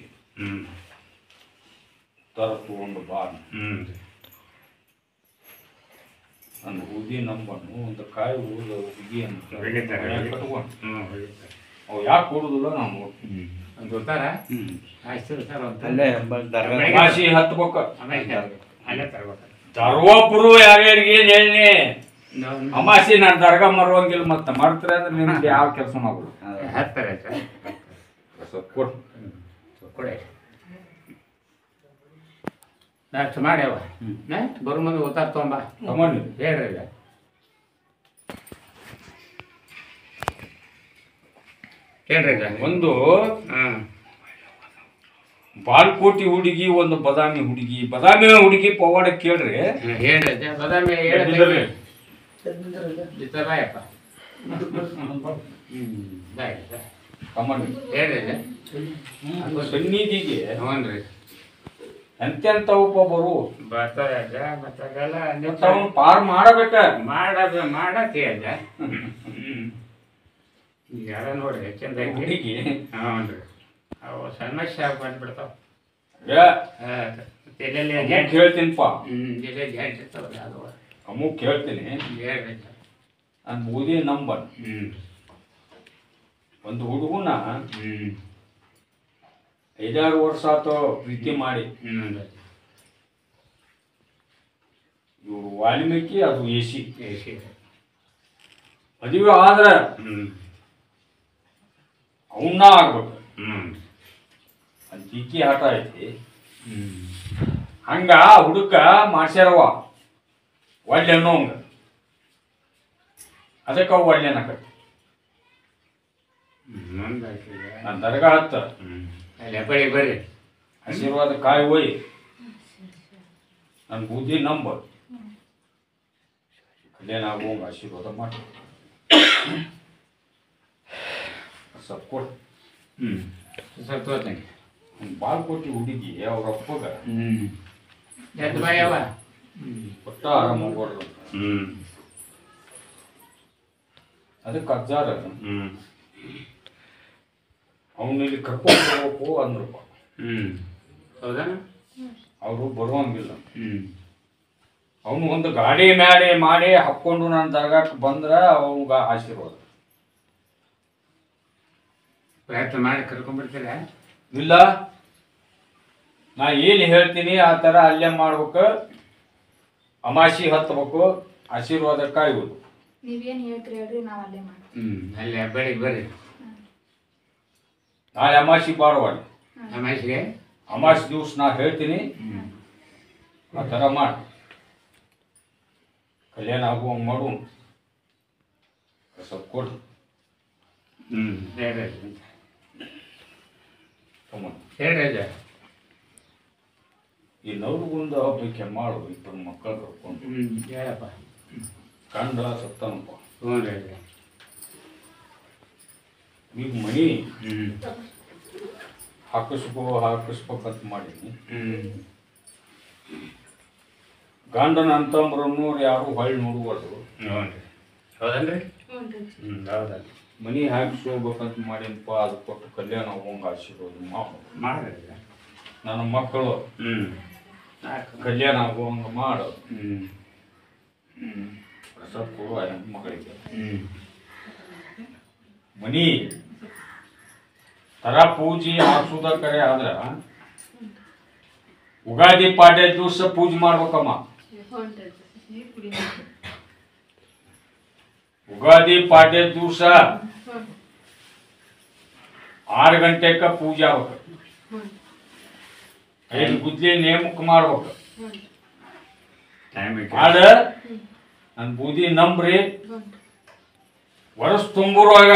ತರ ತಗೊಂಡು ಬಾ ನನ್ನ ಹುಡುಗಿ ನಂಬಣ್ಣು ಒಂದು ಕಾಯಿ ಹುಡುಗ ಹುಡುಗಿ ಅಂತ ಕಟ್ಕೊಂಡು ಅವು ಯಾಕೆ ಕೊಡುದಿಲ್ಲ ನಾವು ನೋಡ್ತೀವಿ ಗೊತ್ತಾರ ಮಾಸಿ ಹತ್ಬೇಕ ಅಲ್ಲೇ ತರ್ಬೇಕು ಧರ್ವಾಪುರು ಯಾರ್ಯಾರಿಗೆ ಏನು ಹೇಳಿ ಅಮಾಸಿ ನಾನು ದರ್ಗಾ ಮರುವಂಗಿಲ್ಲ ಮತ್ತೆ ಮರ್ತಾರೆ ಅಂದ್ರೆ ನಿಮ್ಗೆ ಯಾವ ಕೆಲಸ ಮಾಡೋದು ಹತ್ತಾರೆ ಸ್ವಲ್ಪ ಕೊಟ್ಟು ಕೊಡ ಅಷ್ಟು ಮಾಡ್ಯಾವ ಬರೋ ಮುಂದೆ ಓದ್ತಾರ ತೊಗೊಂಬ ತಗೊಂಡು ಹೇಳ್ರಿ ಹೇಳ್ರಿ ಒಂದು ಬಾಲ್ಕೋಟಿ ಹುಡುಗಿ ಒಂದು ಬದಾಮಿ ಹುಡುಗಿ ಪವಾಡ ಕೇಳ್ರಿ ಹೇಳ್ರಿ ಬದಾಮಿ ಹೇಳ್ರಿ ಬಾಯಪ್ಪ ಹೇಳ್ರಿ ಸನ್ನಿಧಿಗೆ ಹ್ಞೂ ರೀ ಎಂತೆಂತವಪ್ಪ ಬರು ಬರ್ತಾರ ಮತ್ತಾಗಲ್ಲ ಅವನು ಪಾರ್ ಮಾಡಬೇಕ ಮಾಡತಿ ಅಲ್ಲ ಯಾರ ನೋಡ್ರಿ ಚಂದ ಹುಡುಗಿ ಹ್ಞೂ ರೀ ಅವು ಸಮಸ್ಯೆ ಬಂದ್ಬಿಡ್ತಾವ ಎಲ್ಲೆಲ್ಲಿ ಹೇಳ್ತೀನಿಪ್ಪ ಎಲ್ಲೆಲ್ಲಿ ಇರ್ತಾವಲ್ಲ ಅದು ಅಮುಕ್ ಹೇಳ್ತೀನಿ ಹೇಳ್ರಿ ನಾನು ಓದಿ ನಂಬರ್ ಒಂದು ಹುಡುಗನ 5-6 ವರ್ಷ ಆತ ಪ್ರೀತಿ ಮಾಡಿ ಇವ್ರು ವಾಲ್ಮೀಕಿ ಅದು ಎಸಿ ಮದುವೆ ಆದ್ರೆ ಅವನ್ನ ಆಗ್ಬೇಕು ಅಂತಿಕ್ಕಿ ಆಟ ಐತಿ ಹಂಗ ಹುಡುಕ ಮಾಡ್ಸ್ಯಾರವ ಒಳ್ಳೆ ಅನ್ನೋಂಗ ಅದಕ್ಕೆ ಅವು ಒಳ್ಳೆನಕತ್ತಿ ನಾನು ದರ್ಗಾ ಹತ್ತ ಅಲ್ಲಿ ಹೆಬ್ಬಳ್ಳಿ ಬರ್ರಿ ಆಶೀರ್ವಾದ ಕಾಯಿ ಹೋಯ್ ನನ್ನ ಬುದ್ಧಿ ನಂಬ ಕಲ್ಯಾಣ ಆಗುವಂಗ ಆಶೀರ್ವಾದ ಮಾಡಿ ಸ್ವಲ್ಪ ಕೊಟ್ಟು ಸ್ವಲ್ಪ ತೋತಂಗೆ ಬಾಲ್ ಕೊಟ್ಟು ಹುಡುಗಿ ಅವ್ರ ಅಪ್ಪಗ ಎದ್ದು ಬಾಯವ ಒಟ್ಟ ಆರಾಮ ಹೋಗ್ಬಾರ್ದು ಅದಕ್ಕೆ ಅಜ್ಜಾರ ಅವನು ಇಲ್ಲಿ ಕರ್ಕೊಂಡು ಹೋಗ್ಬೇಕು ಅಂದ್ರಪ್ಪ ಹೌದಾ ಅವರು ಬರುವಂಗಿಲ್ಲ ಅವನು ಒಂದು ಗಾಡಿ ಮ್ಯಾಡಿ ಮಾಡಿ ಹಾಕ್ಕೊಂಡು ನನ್ನ ದರ್ಗಾಕ್ಕೆ ಬಂದ್ರೆ ಅವಾಗ ಆಶೀರ್ವಾದ ಪ್ರಯತ್ನ ಮಾಡಿ ಕರ್ಕೊಂಡ್ಬಿಡ್ತೀರ ಇಲ್ಲ ನಾ ಏನು ಹೇಳ್ತೀನಿ ಆ ಥರ ಅಲ್ಲೇ ಮಾಡ್ಬೇಕು ಅಮಾಸಿ ಹತ್ತಬೇಕು ಆಶೀರ್ವಾದ ಕಾಯುವುದು ನೀವೇನು ಹೇಳ್ತೀರಿ ಹೇಳ್ರಿ ನಾವು ಅಲ್ಲೇ ಮಾಡ್ತೀವಿ ಅಲ್ಲಿ ಹೆಬ್ಬಳ್ಳಿಗೆ ಬರ್ರಿ ನಾಳೆ ಅಮಾಸಿ ಬಾರವಾಡಿ ಅಮಾಸಿಗೆ ಅಮಾಸಿ ದಿವಸ ನಾ ಹೇಳ್ತೀನಿ ಆ ಥರ ಮಾಡಿ ಕಲ್ಯಾಣ ಆಗುವಂಗೆ ಮಾಡು ಸ್ವಲ್ಪ ಕೊಡು ಹೇಳ್ರಿ ಹೇಳ್ರಿ ಈ ನವ್ರಿಗೊಂದು ಹಬ್ಬಕ್ಕೆ ಮಾಡು ಇಬ್ಬರು ಮಕ್ಕಳು ಕರ್ಕೊಂಡು ಹೇಳಪ್ಪ ಕಂಡ ಸತ್ತನಪ್ಪ ಹ್ಞೂ ರೀ ಈಗ ಮನಿ ಹಾಕಿಸ್ಬೇಕಂತ ಮಾಡೀನಿ ಗಂಡನ ಅಂತಂಬ್ರನ್ನು ಯಾರು ಹೊಳ್ಳಿ ನೋಡ್ಬಾರ್ದು ಹ್ಞೂ ರೀ ಹೌದನ್ರಿ ಹೌದಲ್ರಿ ಮನಿ ಹಾಕಿಸ್ಕೋಬೇಕಂತ ಮಾಡೀನಪ್ಪ ಅದು ಕೊಟ್ಟು ಕಲ್ಯಾಣ ಹೋಗಂಗೆ ಆಶೀರ್ವಾದ ಮಾಡ್ರಿ ನನ್ನ ಮಕ್ಕಳು ಕಲ್ಯಾಣ ಆಗುವಂಗೆ ಮಾಡು ಪ್ರಸಾದ ಕೊಡುವ ಹೆಣ್ಮಗಳಿಗೆ ಮನಿ ತರ ಪೂಜೆ ಹಾಕ್ಸುದ ಕರೆ ಆದ್ರ ಉಗಾದಿ ಪಾಡ್ಯ ದಿವಸ ಪೂಜೆ ಮಾಡ್ಬೇಕಮ್ಮ ಉಗಾದಿ ಪಾಡ್ಯ ದಿವಸ 6 ಗಂಟೆಗೆ ಪೂಜೆ ಆಗ್ಬೇಕು 5 ಗುದ್ಲಿ ನೇಮಕ ಮಾಡ್ಬೇಕು ಆಡ ನನ್ನ ಬೂದಿ ನಂಬ್ರಿ ವರ್ಷ ತುಂಬುವಾಗ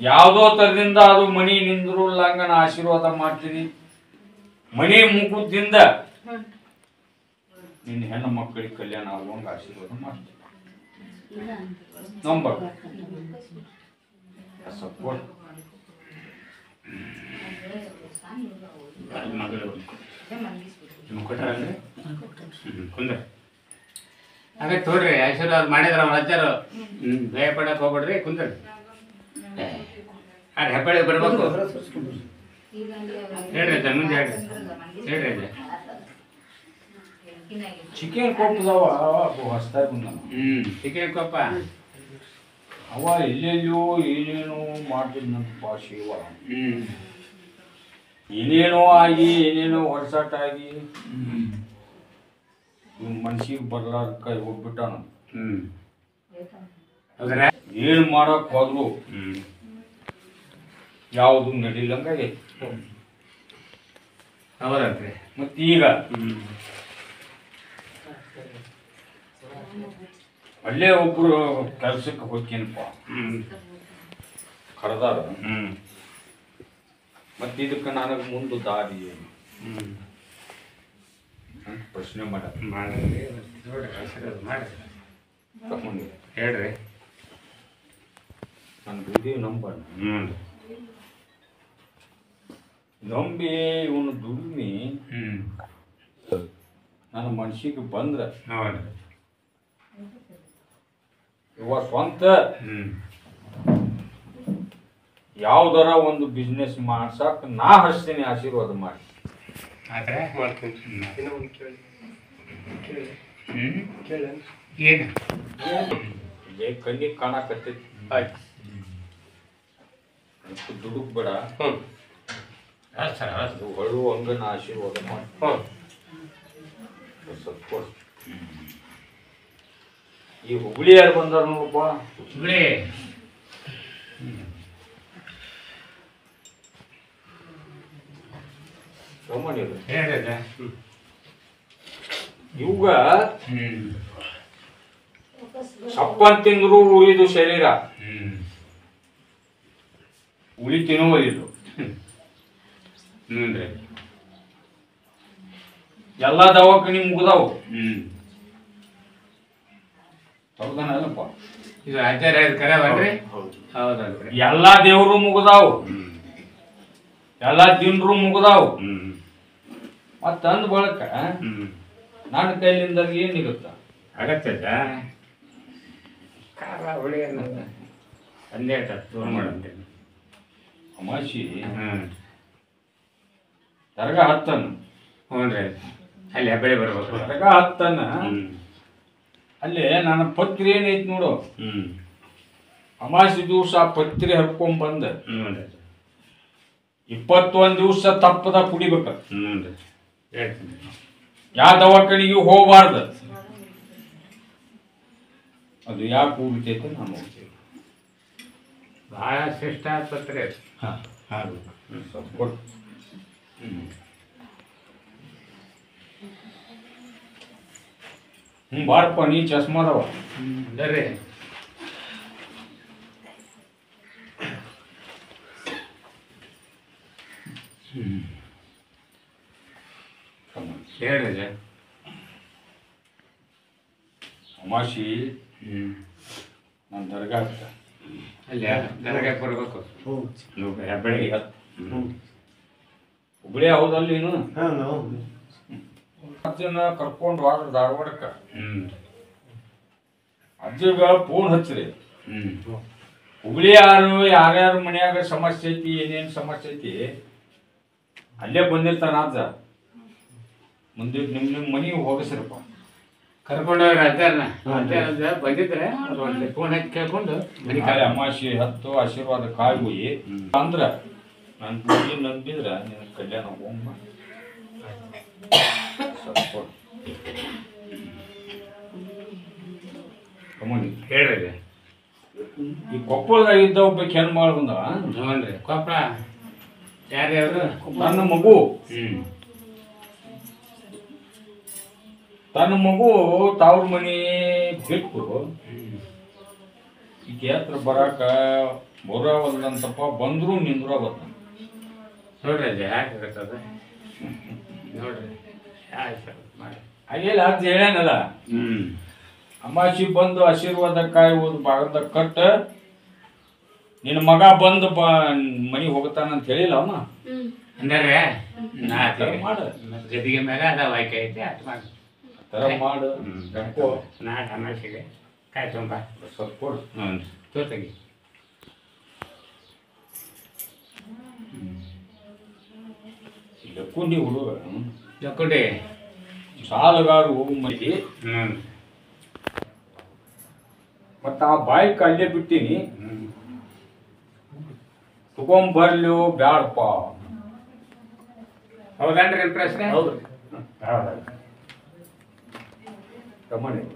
ಯಾವುದೋ ತರದಿಂದ ಅದು ಮನಿ ನಿಂದ್ರಲ್ಲಂಗನ ಆಶೀರ್ವಾದ ಮಾಡ್ತೀನಿ ಮನಿ ಮುಖದಿಂದ ನಿನ್ನ ಹೆಣ್ಣು ಮಕ್ಕಳಿಗೆ ಕಲ್ಯಾಣ ಆಗುವಂಗ ಆಶೀರ್ವಾದ ಮಾಡ್ತೀನಿ ನಂಬ ಸಪೋರ್ಟ್ ಮಗಳು ಕೊಟ್ಟಾರಲ್ರಿ ಕುಂದ್ರ ಹಾಗೆ ತೋಡ್ರಿ ಆಶೀರ್ವಾದ ಮಾಡಿದ್ರ ಅವ್ರ ಅಜ್ಜಾರು ಭಯ ಪಡಕ್ ಹೋಗ್ಬೇಡ್ರಿ ಕುಂದ್ರಿ ಅದ್ ಹೆಬ್ಬಳ್ಳಿ ಬರ್ಬೇಕು ಹೇಳ್ರಿ ಅಜ್ಜ ಮುಂದೆ ಹೇಳ್ರಿ ಅಜ್ಜ ಚಿಕನ್ ಕೊಪ್ಪದವ ಹೊಸ್ತಾಗಿ ಬಂದ ಚಿಕನ್ ಕೊಪ್ಪ ಅವ ಎಲ್ಲೆಲ್ಲೋ ಏನೇನೋ ಮಾಡ್ತಿದ್ನಂತಪ್ಪ ಶಿವ ಏನೇನೋ ಆಗಿ ಏನೇನೋ ಹೊರಸಾಟಾಗಿ ಮನ್ಸಿಗೆ ಬರ್ಲಾರ ಕೈ ಹೋಗ್ಬಿಟ್ಟಾನ ಏನ್ ಮಾಡಕ್ ಹೋದ್ರು ಯಾವುದು ನಡಿಲಂಗಾಗೈತಿ ಹೌದಲ್ರಿ ಮತ್ತೀಗ ಅಲ್ಲೇ ಒಬ್ರು ಕೆಲ್ಸಕ್ಕೆ ಹೋಗ್ತೀನಪ್ಪ ಕರೆದಾರ ಮತ್ತೆ ಇದಕ್ಕೆ ನನಗೆ ಮುಂದೆ ದಾರಿ ಏನು ಅಂತ ಪ್ರಶ್ನೆ ಮಾಡ್ರಿ ಹೇಳ್ರಿ ನನ್ನ ಬುದ್ಧಿ ನಂಬಣ್ಣ ನಂಬಿ ಇವನು ದುಡಿಮೆ ನನ್ನ ಮನ್ಸಿಗೆ ಬಂದ್ರೆ ಇವ ಸ್ವಂತ ಯಾವ್ದಾರ ಒಂದು ಬಿಸ್ನೆಸ್ ಮಾಡ್ಸಕ್ ನಾ ಹಚ್ತೀನಿ ಆಶೀರ್ವಾದ ಮಾಡಿ ಏನು ಕಣ್ಣಿಗೆ ಕಾಣಕತ್ತೈತಿ ದುಡುಕ್ ಬೇಡ ಹೊಳು ಹಂಗನ ಆಶೀರ್ವಾದ ಮಾಡಿ ಸ್ವಲ್ಪ ಈ ಹುಬ್ಳಿ ಯಾರು ಬಂದಾರ ನೋಡಪ್ಪ ಹುಬ್ಳಿ ಇವಾಗ ಸಪ್ಪನ್ ತಿಂದ್ರು ಉಳಿದು ಶರೀರ ಉಳಿ ತಿನ್ನುವುದಿಲ್ಲ. ಎಲ್ಲ ದವಾಖಾನಿ ಮುಗ್ದಾವು. ಹೌದನಲ್ಲಪ್ಪ, ಇದು ಆಚಾರ್ಯ ಕರೆಯಲ್ರಿ? ಹೌದಲ್ರಿ. ಎಲ್ಲಾ ದೇವ್ರು ಮುಗ್ದಾವು, ಎಲ್ಲಾ ದಿನರು ಮುಗ್ದಾವು. ಮತ್ತ ಅಂದ ಬಳಕ ನನ್ನ ಕೈಲಿಂದ ಏನಿರುತ್ತ ಆಗತ್ತದ ಖಾರ ಹುಳಿ ಒಂದೇ ದೂರ ಮಾಡಂತೇನೆ. ಅಮಾಶಿ ದರ್ಗಾ ಹತ್ತನ. ಹ್ಞೂ ರೀ, ಅಲ್ಲಿ ಹೆಬ್ಬಳ್ಳಿ ಬರ್ಬೇಕು. ದರ್ಗಾ ಹತ್ತನ ಅಲ್ಲಿ ನನ್ನ ಪತ್ರಿ ಏನೈತಿ ನೋಡು. ಅಮಾಸಿ ದಿವಸ ಪತ್ರಿ ಹರ್ಕೊಂಡ್ ಬಂದ 21 ದಿವಸ ತಪ್ಪದ ಕುಡಿಬೇಕ. ಯಾವ ದವಾಖಾನಿಗೂ ಹೋಗಬಾರ್ದು. ಅದು ಯಾಕೆ ಕೂಡಿತೈತೆ ನಾನು ನೋಡ್ತೇವೆ. ಭಾಳ ಶ್ರೇಷ್ಠ ಆಸ್ಪತ್ರೆ. ಬಾರಪ್ಪ, ನೀ ಚಸ್ಮಾದವ ಬರ್ರಿ. ಹೇಳ್ರಿ. ಅಮಾಶಿ ನನ್ನ ದರ್ಗಾ ಅಲ್ಲಿ ದರ್ಗಾಕ್ಕೆ ಬರ್ಬೇಕು. ಹೆಬ್ಬಳ್ಳಿ ಹುಬ್ಳಿ ಹೌದಲ್ಲ ನೀನು? ಅಜ್ಜನ ಕರ್ಕೊಂಡು ಹೋಗ್ರ ಧಾರವಾಡಕ್ಕ. ಅಜ್ಜಗ ಫೋನ್ ಹಚ್ಚ್ರಿ. ಹುಬ್ಳಿ ಯಾರ್ಯಾರ ಮನ್ಯಾಗ ಸಮಸ್ಯೆ ಐತಿ, ಏನೇನು ಸಮಸ್ಯೆ ಐತಿ ಅಲ್ಲೇ ಬಂದಿರ್ತಾನ ಅಜ್ಜ. ಮುಂದೆ ನಿಮ್ಮ ಮನೆಗೆ ಹೋಗಿಸ್ರಪ್ಪ. ಕರ್ಕೊಂಡವ್ರ ಅಜ್ಜಾರನ ಬಂದಿದ್ರೆ ಫೋನ್ ಹಚ್ಚಿ ಕೇಳ್ಕೊಂಡು ಕಾಯಿ ಅಮಾಶಿ ಹತ್ತು ಆಶೀರ್ವಾದ ಕಾಯಿ ಹೋಗಿ ಅಂದ್ರ ನನ್ನ ಪೂಜೆ ನಂಬಿದ್ರ ನಿನ್ನ ಕಲ್ಯಾಣ ಹೋಗ್ಬ. ಹೇಳ್ರಿ. ಈ ಕೊಪ್ಪಳದಾಗ ಇದ್ದ ಒಬ್ಬ ಹೆಣ್ಮಾಳು ಬಂದವ. ಹ್ಞೂನ್ರಿ. ಕೊಪ್ಪಳ ಯಾರ್ಯಾರು? ನನ್ನ ಮಗು ತವ್ರ ಮನಿ ಬಿಟ್ಟು ಈಗ ಹತ್ರ ಬರಾಕ ಬರೋವಲ್ಲಂತಪ್ಪ. ಬಂದ್ರು ನಿಂದ್ರ ಬತ್ತ ನೋಡ್ರಿ ಅಜ್ಜ ಯಾಕೆ ಆಗತ್ತದ ನೋಡ್ರಿ. ಆಯ್ತು ಮಾಡಿ ಹಾಗೆಲ್ಲ ಅಜ್ಜ ಹೇಳ್ಯಾನಲ್ಲ. ಅಮಾಶಿ ಬಂದು ಆಶೀರ್ವಾದ ಕಾಯಿ ಹೋದ್ ಭಾಗದ ಕಟ್ಟ ನಿನ್ನ ಮಗ ಬಂದು ಮನಿಗೆ ಹೋಗ್ತಾನಂತ ಹೇಳಿಲ್ಲ ಅಮ್ಮ. ಅಂದ್ರೆ ಮಾಡ ಗದಿಗೆ ಮ್ಯಾಗ ಅದ ವಾಯ್ಕೆ ಐತಿ ಅಷ್ಟು ಮಾಡಿ ತರ ಮಾಡು. ನಾಳೆ ಅಮಾಸಿಗೆ ಕಾಯಿ ತುಂಬ ಸ್ವಲ್ಪ ಕೊಡು. ತೋತಗಿ ಲಕ್ಕುಂಡಿ ಹುಡುಗ ಜಕ್ಕುಂಡಿ ಸಾಲಗಾರು ಹೋಗಿ ಮನೆಗೆ ಮತ್ತ ಆ ಬಾಯ್ಕ್ ಅಲ್ಲೇ ಬಿಟ್ಟಿನಿ. ತಗೊಂಬರ್ಲಿ ಬ್ಯಾಡಪ್ಪ. ಹೌದನ್ರಿ ನಿಮ್ಮ ಪ್ರಶ್ನೆ? ಹೌದು.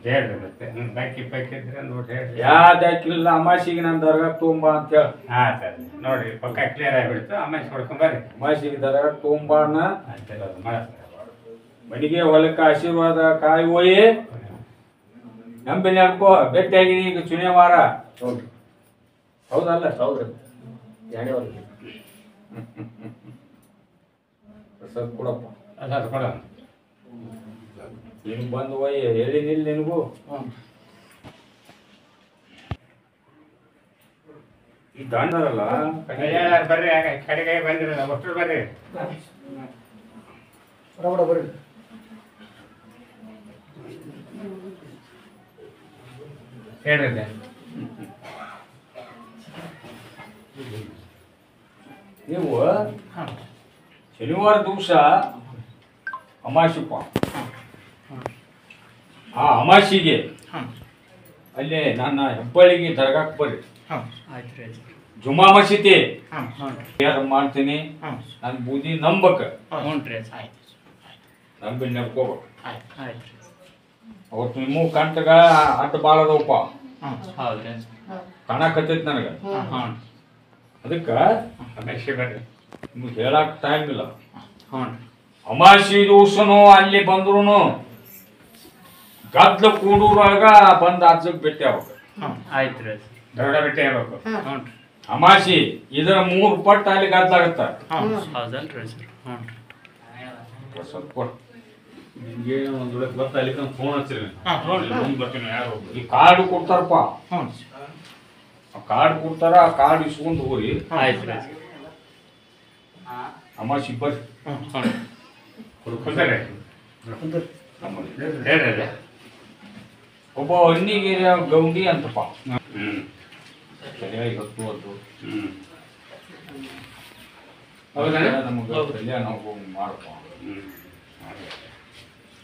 ಹೇಳ್ರಿ ಮತ್ತೆ ಬಾಕಿ ಬಾಕಿ ಇದ್ರೆ ನೋಡಿ ಹೇಳ್ರಿ. ಯಾವ್ದಾಕಿಲ್ಲ ಅಮಾಸಿಗೆ ನನ್ನ ದರ್ಗಾಕ್ ತೊಗೊಂಬ ಅಂತ ಹೇಳಿ. ಹಾಂ ಸರ್ ನೋಡ್ರಿ ಪಕ್ಕ ಕ್ಲಿಯರ್ ಆಗಿಬಿಡ್ತು. ಅಮಾಸಿ ಹೊಡ್ಕೊಂಬರ್ರಿ. ಅಮಾಸಿಗೆ ದರ್ಗಾಕ್ ತೊಗೊಂಬಾಣ. ಮನೆಗೆ ಹೊಲಕ್ಕ ಆಶೀರ್ವಾದ ಕಾಯಿ ಹೋಯಿ ನಂಬಿನ ಅನ್ಕೋ. ಭೇಟಿಯಾಗಿನಿ ಈಗ ಚುನೇವಾರ. ಹೌದಲ್ಲ? ಹೌದ್ರಿ. ಪ್ರಸಾದ್ ಕೊಡಪ್ಪ. ಅದು ಕೊಡ. ನೀನು ಬಂದು ಹೋಯ್ ಹೇಳಿನಿಲ್ಲ ನಿನಗೂ. ಈ ದಾಂಡರಲ್ಲ ಬರ್ರಿ ಕಡೆಗೆ ಬಂದಿರಲ್ಲ ಒಟ್ಟು ಬರ್ರಿ. ಬರ್ರಿ. ಹೇಳ್ರಿ. ನೀವು ಶನಿವಾರ ದಿವಸ ಅಮಾಸಿಪ್ಪ. ಆ ಅಮಾಸಿಗೆ ಅಲ್ಲಿ ನನ್ನ ಹೆಬ್ಬಳ್ಳಿಗೆ ದರ್ಗಾಕ್ ಬರ್ರಿ. ಜುಮಾ ಮಸೀದಿ ಮಾಡ್ತೀನಿ. ನನ್ನ ಬೂದಿ ನಂಬಕ ನಂಬಿ ನಡ್ಕೋಬೇಕು. ಅವತ್ತು ನಿಮ್ಮ ಕಂಟಗ ಅಡ್ಡ ಭಾಳ ಅದಾವಪ್ಪ. ಕಾಣಕತ್ತೈತಿ ನನಗೆ. ಅದಕ್ಕೆ ಅಮಾಸಿ ಬರ್ರಿ. ನಿಮ್ಗೆ ಹೇಳಕ್ ಟೈಮ್ ಇಲ್ಲ. ಅಮಾಸಿ ದಿವಸನು ಅಲ್ಲಿ ಬಂದ್ರು ಗದ್ಲ ಕೂಡೂರಾಗ ಬಂದು ಅಜ್ಜಗ್ ಭೇಟಿ ಆಗ್ಬೇಕು. ಆಯ್ತು ರೀ ದೊಡ್ಡ ಭೇಟಿ ಆಗ್ಬೇಕು. ಹ್ಞೂ ರೀ ಅಮಾಸಿ ಇದರ 3 ಪಟ್ಟು ಅಲ್ಲಿ ಗದ್ಲಾಗತ್ತ. ಹೌದಲ್ರಿ ಸರ್. ಹ್ಞೂ ರೀ ಸ್ವಲ್ಪ ನಿಮಗೆ ಒಂದು ವೇಳೆ ಗೊತ್ತಾ ಅಲ್ಲಿ ಫೋನ್ ಹಚ್ಚಿರಿ. ಮುಂದೆ ಬರ್ತೀನಿ ಯಾರು ಈ ಕಾರ್ಡ್ ಕೊಡ್ತಾರಪ್ಪ. ಹ್ಞೂ ಆ ಕಾರ್ಡ್ ಕೊಡ್ತಾರ, ಆ ಕಾರ್ಡ್ ಇಸ್ಕೊಂಡು ಹೋಗ್ರಿ. ಆಯ್ತು ರೀ ಅಮಾಸಿ ಬರ್ರಿ. ಹ್ಞೂ ಕುಂತಾರೆ ಹೇಳ್ರಿ. ಒಬ್ಬ ಹಣ್ಣಿಗೆರೆ ಗೌಂಡಿ ಅಂತಪ್ಪ. ಹ್ಞೂ ಸರಿಯಾಗಿ ಹೊತ್ತು ಅದು ಹೌದಾ ನಮಗೆ ಕಲ್ಯಾಣ ಮಾಡಪ್ಪ ಹ್ಞೂ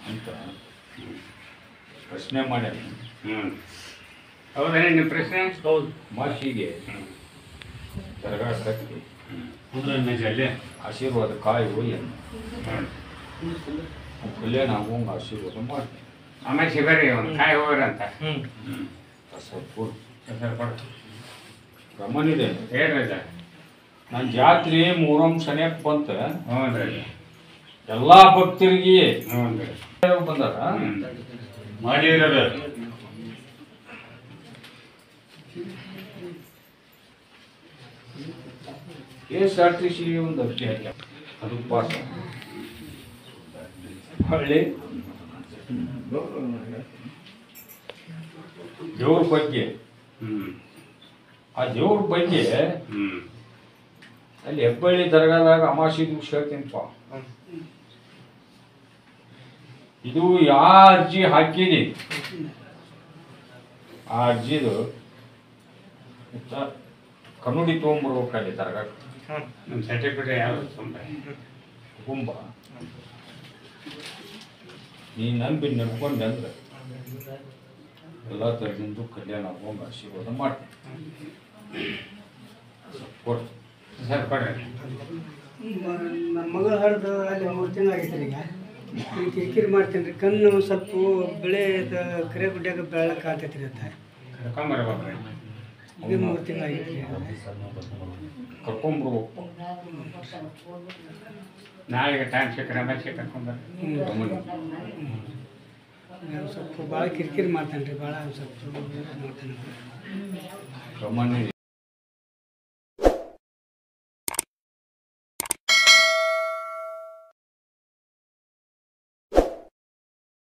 ಅಂತ ಪ್ರಶ್ನೆ ಮಾಡ್ಯಾರ. ಹ್ಞೂ ಹೌದಾ ನಿಮ್ಮ ಪ್ರಶ್ನೆ? ಹೌದು. ಅಮಾಸಿಗೆ ದರ್ಗಾ ಕಟ್ಟಿ ಅಲ್ಲಿ ಆಶೀರ್ವಾದ ಕಾಯಿ ಹೋಗಿ ಕಲ್ಯಾಣ ಆಗುವಂಗೆ ಆಶೀರ್ವಾದ ಮಾಡ್ತೀನಿ. ಅಮಾಸಿ ಬರ್ರಿ ಒಂದು ಕಾಯಿ ಹೋಗ್ರಂತ. ಗಮನಿದೆ ಹೇಳ್ರಿ ನನ್ನ ಜಾತ್ರೆ ಮೂರಂ ಶನಿಯಕ್ಕೆ ಬಂತ. ಹ್ಞೂ ರೀ ಎಲ್ಲ ಭಕ್ತರಿಗೆ ಹ್ಞೂ ರೀ ಬಂದಾರ. ಮಾಡಿರೋದು KSRTC ಒಂದು ಅರ್ಜಿ ಹಾಕ್ಯಾರ. ಅದು ಪಾಸ್ ಹಳ್ಳಿ ದೇವ್ರ ಬಗ್ಗೆ. ಆ ದೇವ್ರ ಬಗ್ಗೆ ಅಲ್ಲಿ ಹೆಬ್ಬಳ್ಳಿ ದರ್ಗಾದಾಗ ಅಮಾಸಿ ದಿವಸ ಹೇಳ್ತೀನಪ್ಪ. ಇದು ಯಾವ ಅರ್ಜಿ ಹಾಕಿದಿ ಆ ಅರ್ಜಿದು ಕನ್ನಡಿ ತೊಗೊಂಡ್ಬರ್ಬೇಕಲ್ಲಿ ದರ್ಗಾ. ನಮ್ಮ ಸರ್ಟಿಫಿಕೇಟ್ ಯಾವುದು ಕುಂಭ ನೀ ನಂಬಿ ನಡ್ಕೊಂಡೆ ಅಂದ್ರೆ ಎಲ್ಲ ಥರದಿಂದ ಕಲ್ಯಾಣ ಆಗುವಂಗೆ ಆಶೀರ್ವಾದ ಮಾಡ್ತೀನಿ. ಕೊಡು ಸರ್ ಕೊಡ್ರಿ. ನನ್ನ ಮಗಳು ಹರಿದು ಅಲ್ಲಿ 3 ತಿಂಗಳು ಆಗೈತೆ ಈಗ. ಈಗ ಕಿರಿಕಿರಿ ಮಾಡ್ತೀನಿ ರೀ. ಕಣ್ಣು ಸ್ವಲ್ಪ ಬೆಳೆದ ಕರೆ ಗುಡ್ಡ್ಯಾಗ ಬೆಳಕ್ಕೆ ಆಗ್ತೈತಿ ರೀ ಅಂತ. ಕರ್ಕೊಂಬರ್ಬೇಕ್ರಿ. ಈಗ 3 ತಿಂಗಳು ಆಗೈತೆ ರೀ. ಕರ್ಕೊಂಬರ್ಬೇಕು. ನಾಳೆಗೆ ಟೈಮ್ ಸಿಕ್ಕರೆ ಅಮಾಸಿ ಕರ್ಕೊಂಬರ್ರಿ. ಸ್ವಲ್ಪ ಭಾಳ ಕಿರಿಕಿರಿ ಮಾಡ್ತಾನೆ ರೀ. ಭಾಳ ಸ್ವಲ್ಪ ಮಾಡ್ತಾನೆ. ಗಮನ